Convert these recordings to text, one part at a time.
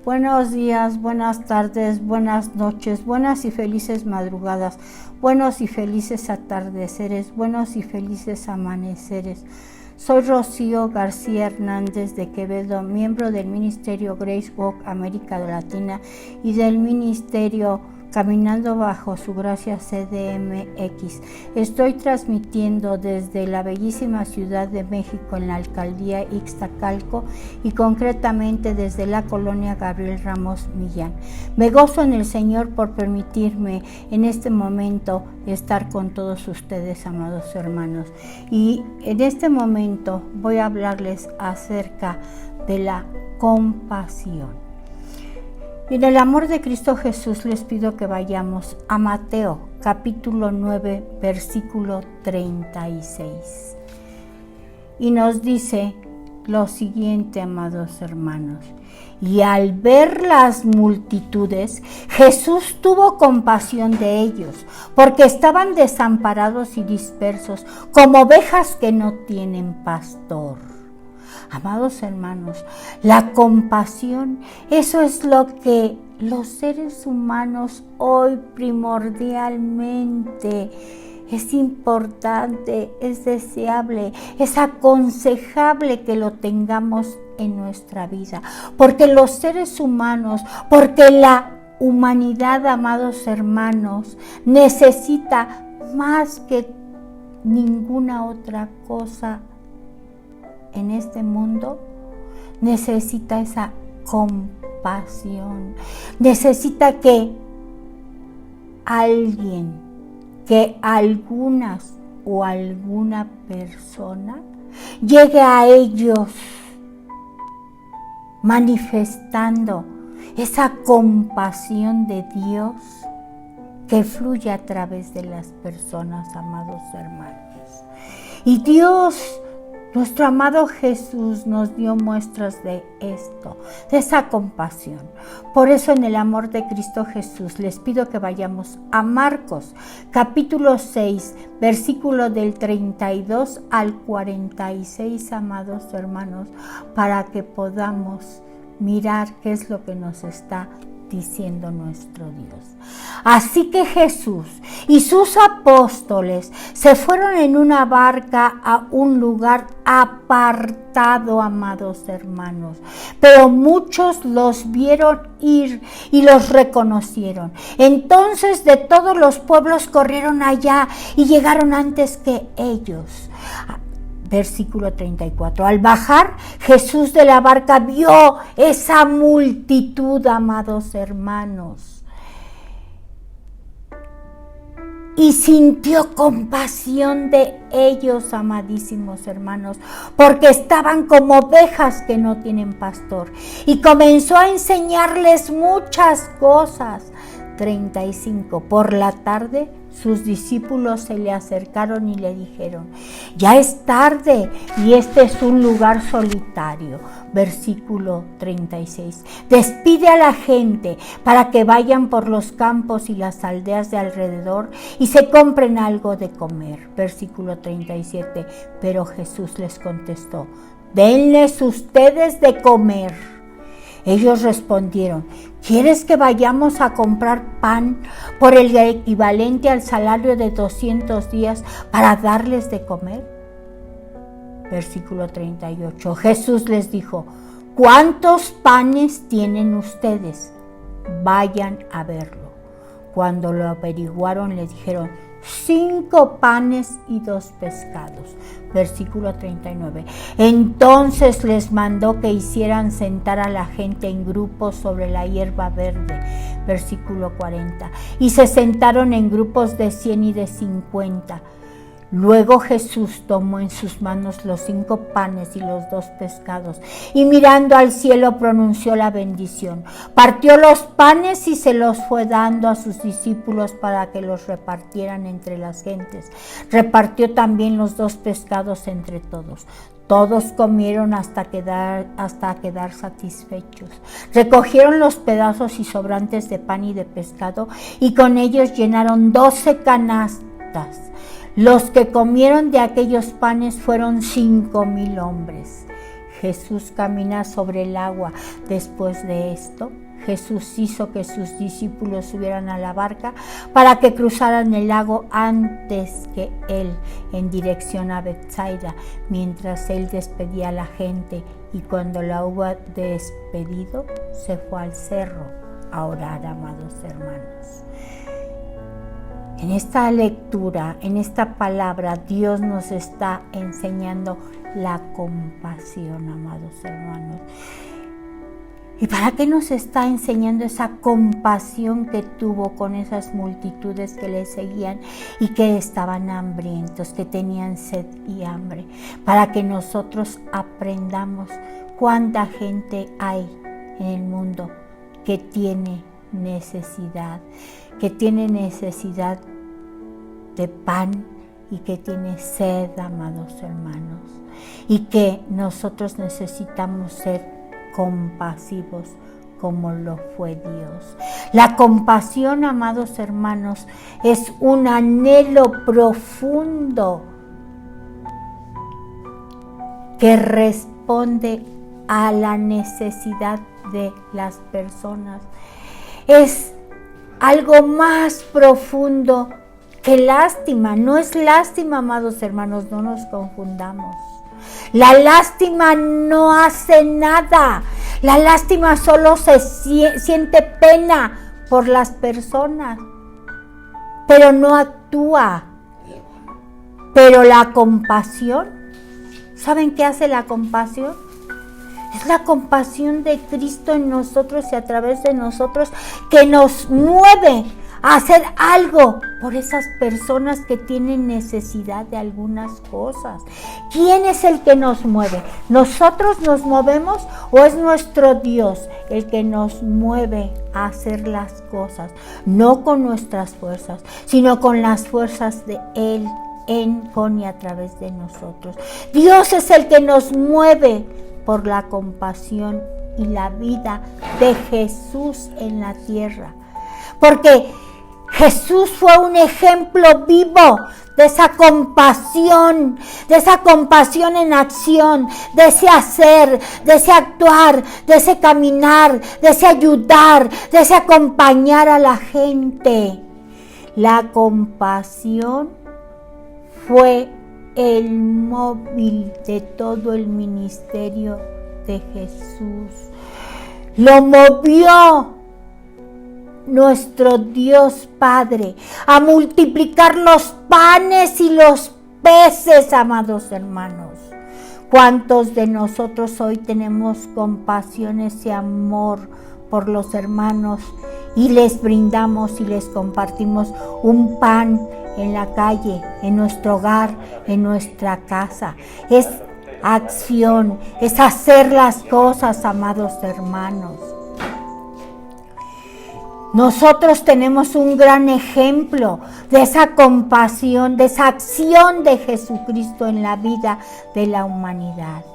Buenos días, buenas tardes, buenas noches, buenas y felices madrugadas, buenos y felices atardeceres, buenos y felices amaneceres. Soy Rocío García Hernández de Quevedo, miembro del Ministerio Grace Walk América Latina y del Ministerio Caminando Bajo Su Gracia CDMX. Estoy transmitiendo desde la bellísima Ciudad de México en la alcaldía Ixtacalco y concretamente desde la colonia Gabriel Ramos Millán. Me gozo en el Señor por permitirme en este momento estar con todos ustedes, amados hermanos. Y en este momento voy a hablarles acerca de la compasión. Y en el amor de Cristo Jesús les pido que vayamos a Mateo, capítulo 9, versículo 36. Y nos dice lo siguiente, amados hermanos. Y al ver las multitudes, Jesús tuvo compasión de ellos, porque estaban desamparados y dispersos, como ovejas que no tienen pastor. Amados hermanos, la compasión, eso es lo que los seres humanos hoy primordialmente es importante, es deseable, es aconsejable que lo tengamos en nuestra vida. Porque los seres humanos, porque la humanidad, amados hermanos, necesita más que ninguna otra cosa en este mundo, necesita esa compasión, necesita que alguien, que algunas o alguna persona llegue a ellos manifestando esa compasión de Dios que fluye a través de las personas, amados hermanos. Y Dios, nuestro amado Jesús, nos dio muestras de esto, de esa compasión. Por eso en el amor de Cristo Jesús les pido que vayamos a Marcos, capítulo 6, versículo del 32 al 46, amados hermanos, para que podamos mirar qué es lo que nos está diciendo nuestro Dios. Así que Jesús y sus apóstoles se fueron en una barca a un lugar apartado, amados hermanos, pero muchos los vieron ir y los reconocieron. Entonces de todos los pueblos corrieron allá y llegaron antes que ellos. Versículo 34. Al bajar Jesús de la barca vio esa multitud, amados hermanos, y sintió compasión de ellos, amadísimos hermanos, porque estaban como ovejas que no tienen pastor, y comenzó a enseñarles muchas cosas. 35. Por la tarde sus discípulos se le acercaron y le dijeron: ya es tarde y este es un lugar solitario. Versículo 36. Despide a la gente para que vayan por los campos y las aldeas de alrededor y se compren algo de comer. Versículo 37. Pero Jesús les contestó: denles ustedes de comer. Ellos respondieron: ¿quieres que vayamos a comprar pan por el equivalente al salario de 200 días para darles de comer? Versículo 38. Jesús les dijo: ¿cuántos panes tienen ustedes? Vayan a verlo. Cuando lo averiguaron, le dijeron: 5 panes y 2 pescados. Versículo 39. Entonces les mandó que hicieran sentar a la gente en grupos sobre la hierba verde. Versículo 40. Y se sentaron en grupos de 100 y de 50. Luego Jesús tomó en sus manos los 5 panes y los 2 pescados, y mirando al cielo pronunció la bendición. Partió los panes y se los fue dando a sus discípulos para que los repartieran entre las gentes. Repartió también los 2 pescados entre todos. Todos comieron hasta quedar satisfechos. Recogieron los pedazos y sobrantes de pan y de pescado, y con ellos llenaron 12 canastas. Los que comieron de aquellos panes fueron 5,000 hombres. Jesús camina sobre el agua. Después de esto, Jesús hizo que sus discípulos subieran a la barca para que cruzaran el lago antes que él, en dirección a Betsaida, mientras él despedía a la gente. Y cuando la hubo despedido, se fue al cerro a orar, amados hermanos. En esta lectura, en esta palabra, Dios nos está enseñando la compasión, amados hermanos. ¿Y para qué nos está enseñando esa compasión que tuvo con esas multitudes que le seguían y que estaban hambrientos, que tenían sed y hambre? Para que nosotros aprendamos cuánta gente hay en el mundo que tiene necesidad de pan y que tiene sed, amados hermanos, y que nosotros necesitamos ser compasivos como lo fue Dios. La compasión, amados hermanos, es un anhelo profundo que responde a la necesidad de las personas. Es algo más profundo que lástima. No es lástima, amados hermanos, no nos confundamos. La lástima no hace nada. La lástima solo se siente pena por las personas, pero no actúa. Pero la compasión, ¿saben qué hace la compasión? Es la compasión de Cristo en nosotros y a través de nosotros que nos mueve a hacer algo por esas personas que tienen necesidad de algunas cosas. ¿Quién es el que nos mueve? ¿Nosotros nos movemos o es nuestro Dios el que nos mueve a hacer las cosas? No con nuestras fuerzas, sino con las fuerzas de Él, con y a través de nosotros. Dios es el que nos mueve por la compasión y la vida de Jesús en la tierra. Porque Jesús fue un ejemplo vivo de esa compasión en acción, de ese hacer, de ese actuar, de ese caminar, de ese ayudar, de ese acompañar a la gente. La compasión fue el móvil de todo el ministerio de Jesús. Lo movió nuestro Dios Padre a multiplicar los panes y los peces, amados hermanos. ¿Cuántos de nosotros hoy tenemos compasión, ese amor por los hermanos y les brindamos y les compartimos un pan en la calle, en nuestro hogar, en nuestra casa? Es acción, es hacer las cosas, amados hermanos. Nosotros tenemos un gran ejemplo de esa compasión, de esa acción de Jesucristo en la vida de la humanidad.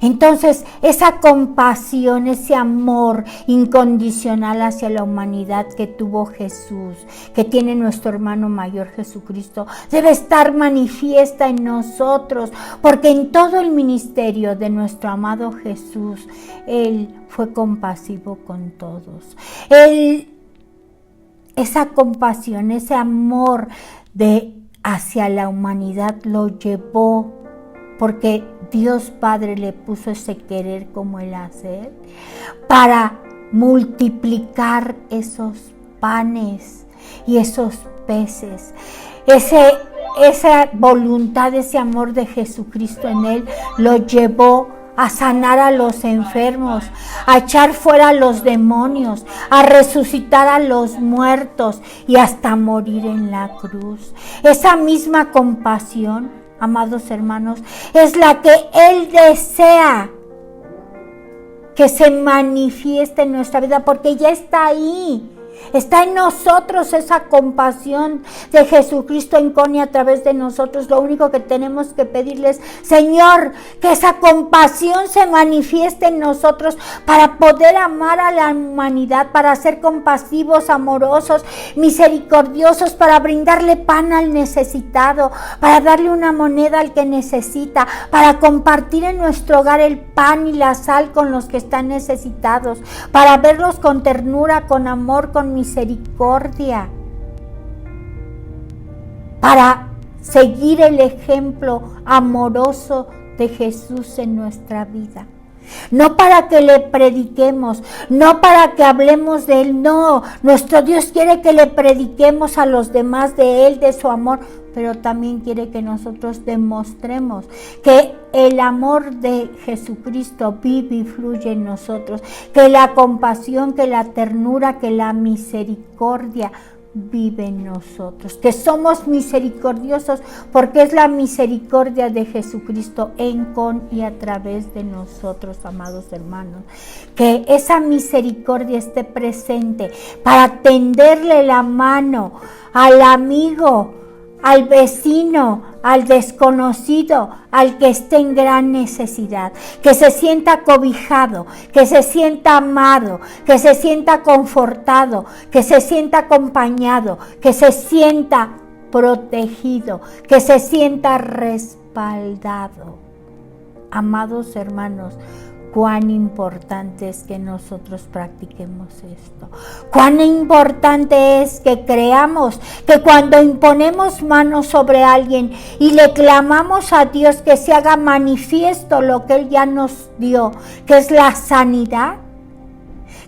Entonces, esa compasión, ese amor incondicional hacia la humanidad que tuvo Jesús, que tiene nuestro hermano mayor Jesucristo, debe estar manifiesta en nosotros, porque en todo el ministerio de nuestro amado Jesús, Él fue compasivo con todos. Esa compasión, ese amor hacia la humanidad lo llevó, porque Dios Padre le puso ese querer como el hacer, para multiplicar esos panes y esos peces. Esa voluntad, ese amor de Jesucristo en Él lo llevó a sanar a los enfermos, a echar fuera a los demonios, a resucitar a los muertos y hasta morir en la cruz. Esa misma compasión, amados hermanos, es la que Él desea que se manifieste en nuestra vida, porque ya está ahí. Está en nosotros esa compasión de Jesucristo en Connie a través de nosotros. Lo único que tenemos que pedirles, Señor, que esa compasión se manifieste en nosotros para poder amar a la humanidad, para ser compasivos, amorosos, misericordiosos, para brindarle pan al necesitado, para darle una moneda al que necesita, para compartir en nuestro hogar el pan y la sal con los que están necesitados, para verlos con ternura, con amor, con misericordia, para seguir el ejemplo amoroso de Jesús en nuestra vida. No para que le prediquemos, no para que hablemos de Él, no. Nuestro Dios quiere que le prediquemos a los demás de Él, de su amor, pero también quiere que nosotros demostremos que el amor de Jesucristo vive y fluye en nosotros, que la compasión, que la ternura, que la misericordia vive en nosotros, que somos misericordiosos porque es la misericordia de Jesucristo en, con y a través de nosotros, amados hermanos. Que esa misericordia esté presente para tenderle la mano al amigo, al vecino, al desconocido, al que esté en gran necesidad, que se sienta cobijado, que se sienta amado, que se sienta confortado, que se sienta acompañado, que se sienta protegido, que se sienta respaldado. Amados hermanos, cuán importante es que nosotros practiquemos esto. Cuán importante es que creamos que cuando imponemos manos sobre alguien y le clamamos a Dios que se haga manifiesto lo que Él ya nos dio, que es la sanidad,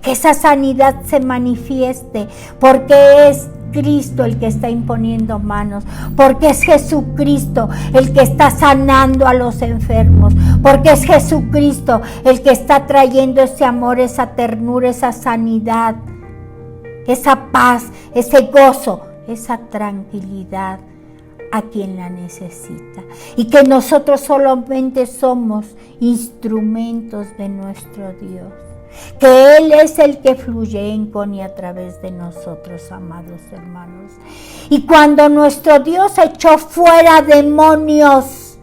que esa sanidad se manifieste, porque es Cristo el que está imponiendo manos, porque es Jesucristo el que está sanando a los enfermos, porque es Jesucristo el que está trayendo ese amor, esa ternura, esa sanidad, esa paz, ese gozo, esa tranquilidad a quien la necesita, y que nosotros solamente somos instrumentos de nuestro Dios, que Él es el que fluye en, con y a través de nosotros, amados hermanos. Y cuando nuestro Dios echó fuera demonios,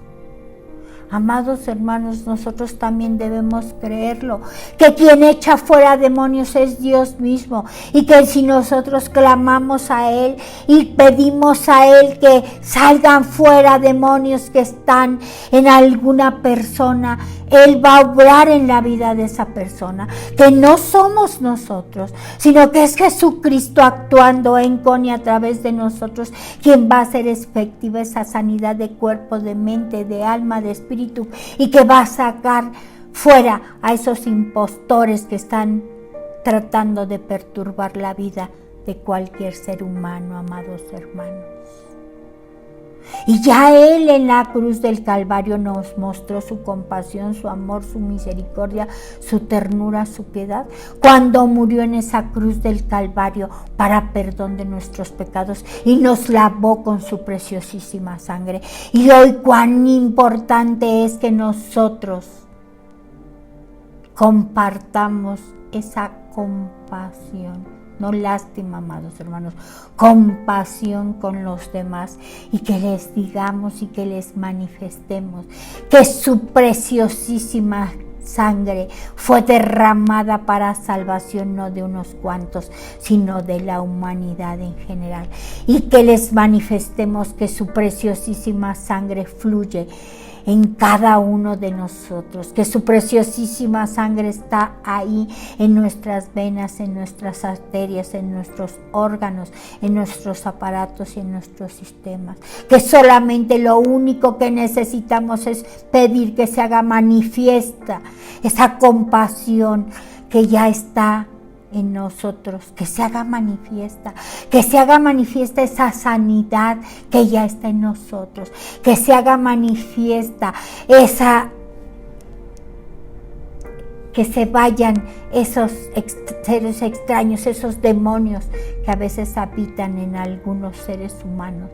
amados hermanos, nosotros también debemos creerlo, que quien echa fuera demonios es Dios mismo, y que si nosotros clamamos a Él y pedimos a Él que salgan fuera demonios que están en alguna persona, Él va a obrar en la vida de esa persona, que no somos nosotros, sino que es Jesucristo actuando en, con y a través de nosotros, quien va a hacer efectiva esa sanidad de cuerpo, de mente, de alma, de espíritu, y que va a sacar fuera a esos impostores que están tratando de perturbar la vida de cualquier ser humano, amados hermanos. Y ya Él en la cruz del Calvario nos mostró su compasión, su amor, su misericordia, su ternura, su piedad, cuando murió en esa cruz del Calvario para perdón de nuestros pecados y nos lavó con su preciosísima sangre. Y hoy cuán importante es que nosotros compartamos esa compasión. No lástima, amados hermanos, compasión con los demás, y que les digamos y que les manifestemos que su preciosísima sangre fue derramada para salvación, no de unos cuantos, sino de la humanidad en general, y que les manifestemos que su preciosísima sangre fluye en cada uno de nosotros, que su preciosísima sangre está ahí en nuestras venas, en nuestras arterias, en nuestros órganos, en nuestros aparatos y en nuestros sistemas, que solamente lo único que necesitamos es pedir que se haga manifiesta esa compasión que ya está en nosotros, que se haga manifiesta esa sanidad que ya está en nosotros, que se haga manifiesta que se vayan esos seres extraños, esos demonios que a veces habitan en algunos seres humanos,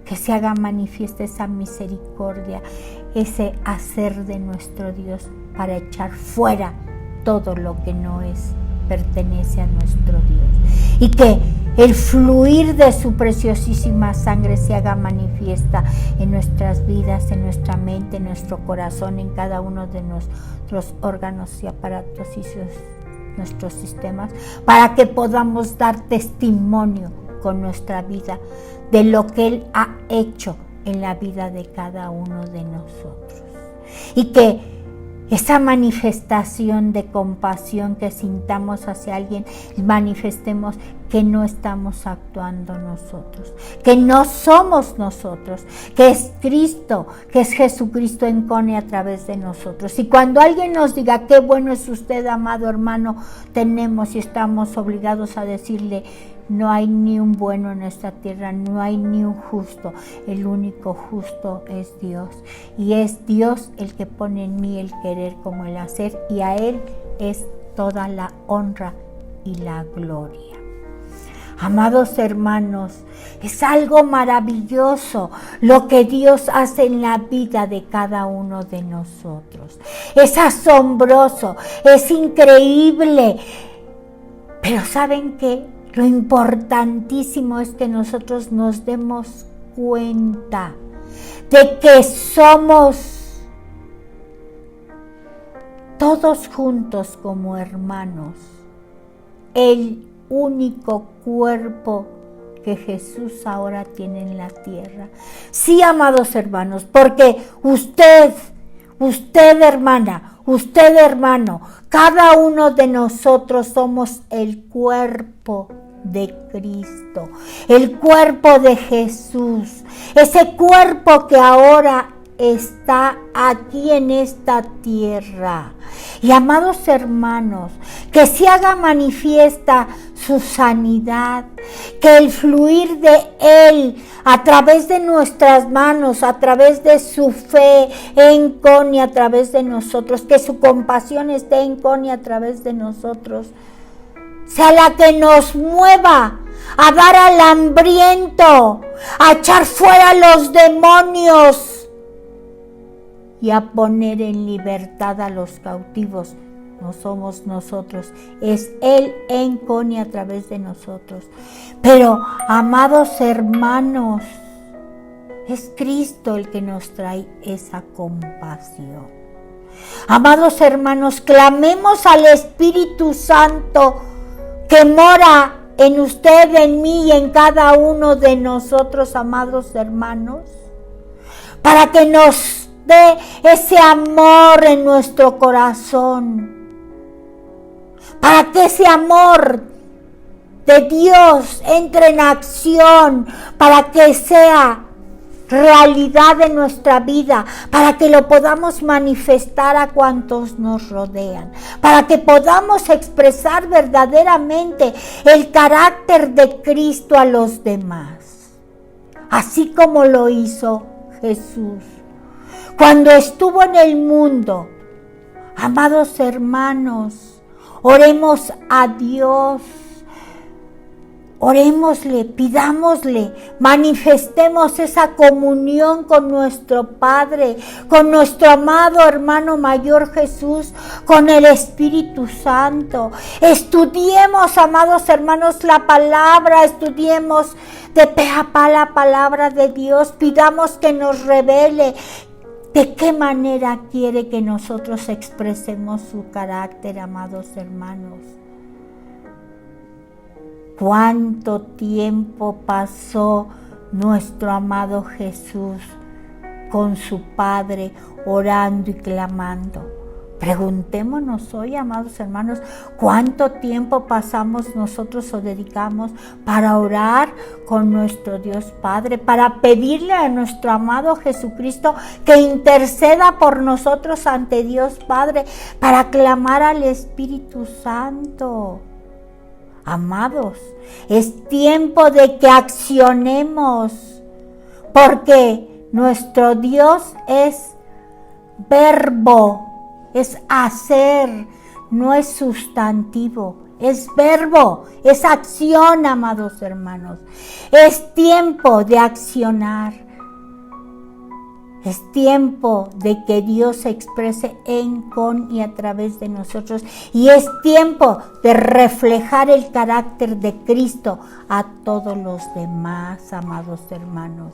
que se haga manifiesta esa misericordia, ese hacer de nuestro Dios para echar fuera todo lo que no es pertenece a nuestro Dios. Y que el fluir de su preciosísima sangre se haga manifiesta en nuestras vidas, en nuestra mente, en nuestro corazón, en cada uno de nuestros órganos y aparatos y nuestros sistemas, para que podamos dar testimonio con nuestra vida de lo que Él ha hecho en la vida de cada uno de nosotros. Y que esa manifestación de compasión que sintamos hacia alguien, manifestemos que no estamos actuando nosotros, que no somos nosotros, que es Cristo, que es Jesucristo encone a través de nosotros. Y cuando alguien nos diga qué bueno es usted, amado hermano, tenemos y estamos obligados a decirle: no hay ni un bueno en esta tierra, no hay ni un justo. El único justo es Dios. Y es Dios el que pone en mí el querer como el hacer. Y a Él es toda la honra y la gloria. Amados hermanos, es algo maravilloso lo que Dios hace en la vida de cada uno de nosotros. Es asombroso, es increíble. Pero ¿saben qué? Lo importantísimo es que nosotros nos demos cuenta de que somos todos juntos como hermanos, el único cuerpo que Jesús ahora tiene en la tierra. Sí, amados hermanos, porque usted hermana, usted hermano, cada uno de nosotros somos el cuerpo de Cristo, el cuerpo de Jesús, ese cuerpo que ahora está aquí en esta tierra. Y amados hermanos, que se haga manifiesta su sanidad, que el fluir de Él a través de nuestras manos, a través de su fe encone a través de nosotros, que su compasión esté encone a través de nosotros, sea la que nos mueva a dar al hambriento, a echar fuera los demonios y a poner en libertad a los cautivos. No somos nosotros, es Él encone a través de nosotros. Pero, amados hermanos, es Cristo el que nos trae esa compasión. Amados hermanos, clamemos al Espíritu Santo que mora en usted, en mí y en cada uno de nosotros, amados hermanos, para que nos dé ese amor en nuestro corazón, para que ese amor de Dios entre en acción, para que sea realidad en nuestra vida, para que lo podamos manifestar a cuantos nos rodean, para que podamos expresar verdaderamente el carácter de Cristo a los demás, así como lo hizo Jesús cuando estuvo en el mundo. Amados hermanos, oremos a Dios. Orémosle, pidámosle, manifestemos esa comunión con nuestro Padre, con nuestro amado hermano mayor Jesús, con el Espíritu Santo. Estudiemos, amados hermanos, la palabra, estudiemos de pe a pa la palabra de Dios, pidamos que nos revele de qué manera quiere que nosotros expresemos su carácter, amados hermanos. ¿Cuánto tiempo pasó nuestro amado Jesús con su Padre orando y clamando? Preguntémonos hoy, amados hermanos, ¿cuánto tiempo pasamos nosotros o dedicamos para orar con nuestro Dios Padre, para pedirle a nuestro amado Jesucristo que interceda por nosotros ante Dios Padre, para clamar al Espíritu Santo? Amados, es tiempo de que accionemos, porque nuestro Dios es verbo, es hacer, no es sustantivo, es verbo, es acción, amados hermanos. Es tiempo de accionar. Es tiempo de que Dios se exprese en, con y a través de nosotros. Y es tiempo de reflejar el carácter de Cristo a todos los demás, amados hermanos.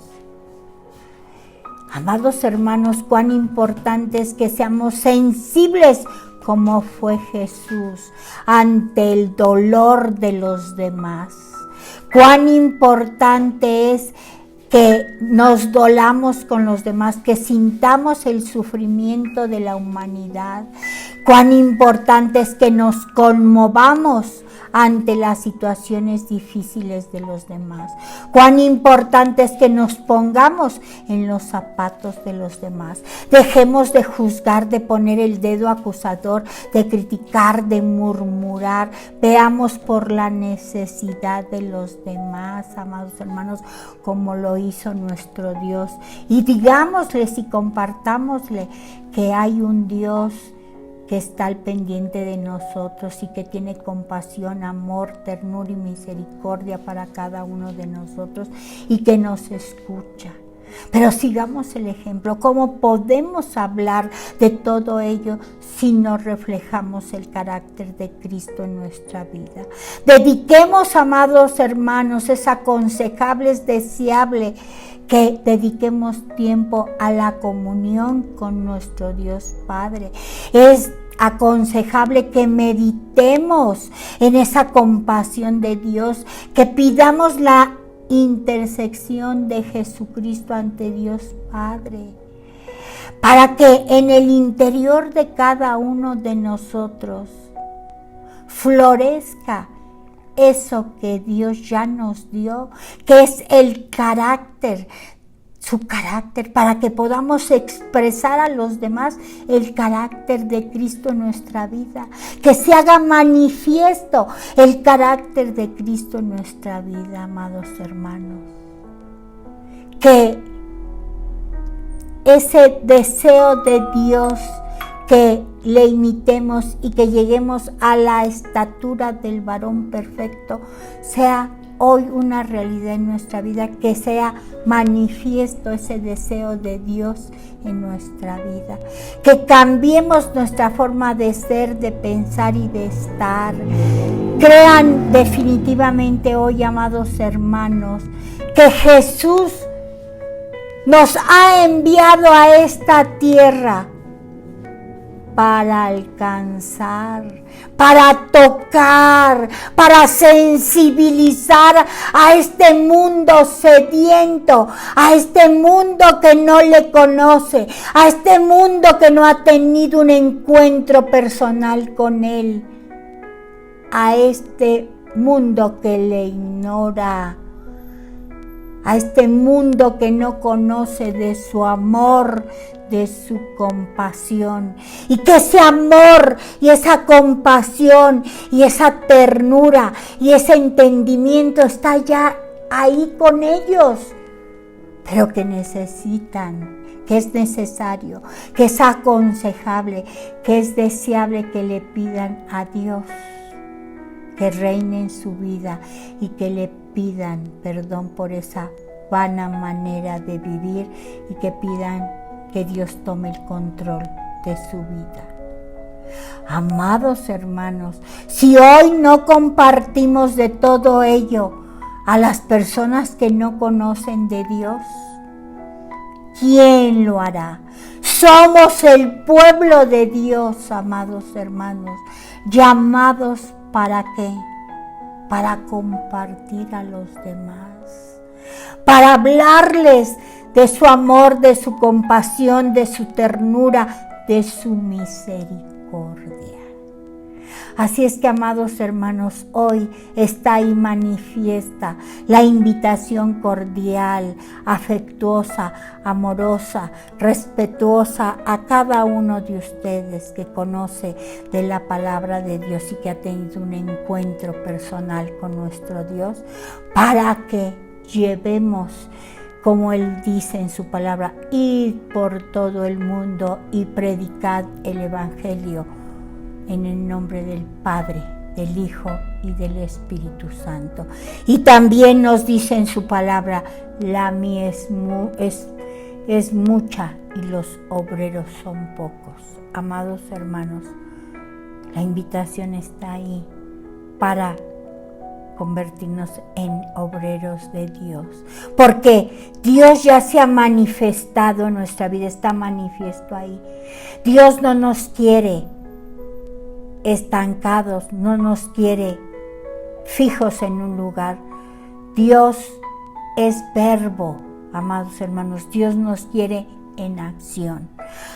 Amados hermanos, cuán importante es que seamos sensibles como fue Jesús ante el dolor de los demás. Cuán importante es que nos dolamos con los demás, que sintamos el sufrimiento de la humanidad. Cuán importante es que nos conmovamos ante las situaciones difíciles de los demás. Cuán importante es que nos pongamos en los zapatos de los demás. Dejemos de juzgar, de poner el dedo acusador, de criticar, de murmurar. Veamos por la necesidad de los demás, amados hermanos, como lo hizo nuestro Dios. Y digámosles y compartámosle que hay un Dios que está al pendiente de nosotros y que tiene compasión, amor, ternura y misericordia para cada uno de nosotros y que nos escucha. Pero sigamos el ejemplo. ¿Cómo podemos hablar de todo ello si no reflejamos el carácter de Cristo en nuestra vida? Dediquemos, amados hermanos, es aconsejable, es deseable que dediquemos tiempo a la comunión con nuestro Dios Padre. Es aconsejable que meditemos en esa compasión de Dios, que pidamos la intersección de Jesucristo ante Dios Padre, para que en el interior de cada uno de nosotros florezca eso que Dios ya nos dio, que es el carácter, su carácter, para que podamos expresar a los demás el carácter de Cristo en nuestra vida, que se haga manifiesto el carácter de Cristo en nuestra vida, amados hermanos. Que ese deseo de Dios, que le imitemos y que lleguemos a la estatura del varón perfecto, sea hoy una realidad en nuestra vida, que sea manifiesto ese deseo de Dios en nuestra vida, que cambiemos nuestra forma de ser, de pensar y de estar. Crean definitivamente hoy, amados hermanos, que Jesús nos ha enviado a esta tierra para alcanzar, para tocar, para sensibilizar a este mundo sediento, a este mundo que no le conoce, a este mundo que no ha tenido un encuentro personal con Él, a este mundo que le ignora, a este mundo que no conoce de su amor, de su compasión, y que ese amor y esa compasión y esa ternura y ese entendimiento está ya ahí con ellos, pero que necesitan, que es necesario, que es aconsejable, que es deseable que le pidan a Dios que reine en su vida y que le pidan perdón por esa vana manera de vivir y que pidan que Dios tome el control de su vida. Amados hermanos, si hoy no compartimos de todo ello a las personas que no conocen de Dios, ¿quién lo hará? Somos el pueblo de Dios, amados hermanos, llamados ¿para qué? Para compartir a los demás, para hablarles de su amor, de su compasión, de su ternura, de su misericordia. Así es que, amados hermanos, hoy está ahí manifiesta la invitación cordial, afectuosa, amorosa, respetuosa a cada uno de ustedes que conoce de la palabra de Dios y que ha tenido un encuentro personal con nuestro Dios, para que llevemos, como Él dice en su palabra, id por todo el mundo y predicad el Evangelio en el nombre del Padre, del Hijo y del Espíritu Santo. Y también nos dice en su palabra, la mies es es mucha y los obreros son pocos. Amados hermanos, la invitación está ahí para convertirnos en obreros de Dios, porque Dios ya se ha manifestado en nuestra vida, está manifiesto ahí. Dios no nos quiere estancados, no nos quiere fijos en un lugar. Dios es verbo, amados hermanos, Dios nos quiere en acción.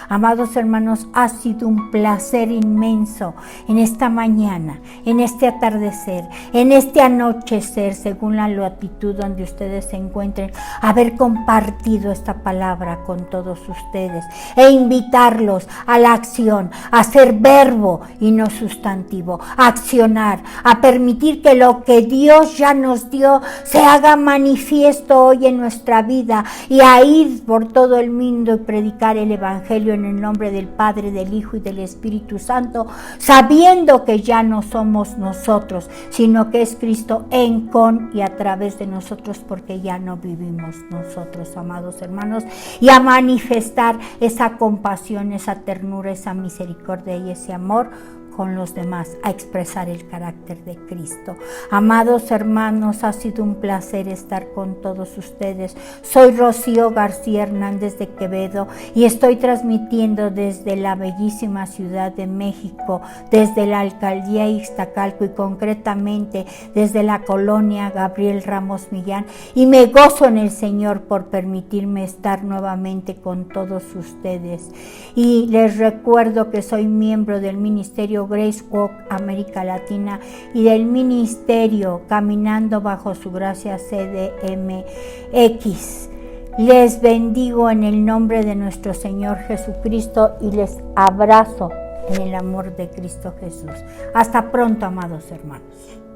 Amados hermanos, ha sido un placer inmenso en esta mañana, en este atardecer, en este anochecer, según la latitud donde ustedes se encuentren, haber compartido esta palabra con todos ustedes e invitarlos a la acción, a ser verbo y no sustantivo, a accionar, a permitir que lo que Dios ya nos dio se haga manifiesto hoy en nuestra vida, y a ir por todo el mundo y predicar el Evangelio en el nombre del Padre, del Hijo y del Espíritu Santo, sabiendo que ya no somos nosotros, sino que es Cristo en, con y a través de nosotros, porque ya no vivimos nosotros, amados hermanos, y a manifestar esa compasión, esa ternura, esa misericordia y ese amor con los demás, a expresar el carácter de Cristo. Amados hermanos, ha sido un placer estar con todos ustedes. Soy Rocío García Hernández de Quevedo y estoy transmitiendo desde la bellísima Ciudad de México, desde la Alcaldía Ixtacalco y concretamente desde la colonia Gabriel Ramos Millán, y me gozo en el Señor por permitirme estar nuevamente con todos ustedes. Y les recuerdo que soy miembro del Ministerio Grace Walk América Latina y del Ministerio Caminando Bajo Su Gracia CDMX. Les bendigo en el nombre de nuestro Señor Jesucristo y les abrazo en el amor de Cristo Jesús. Hasta pronto, amados hermanos.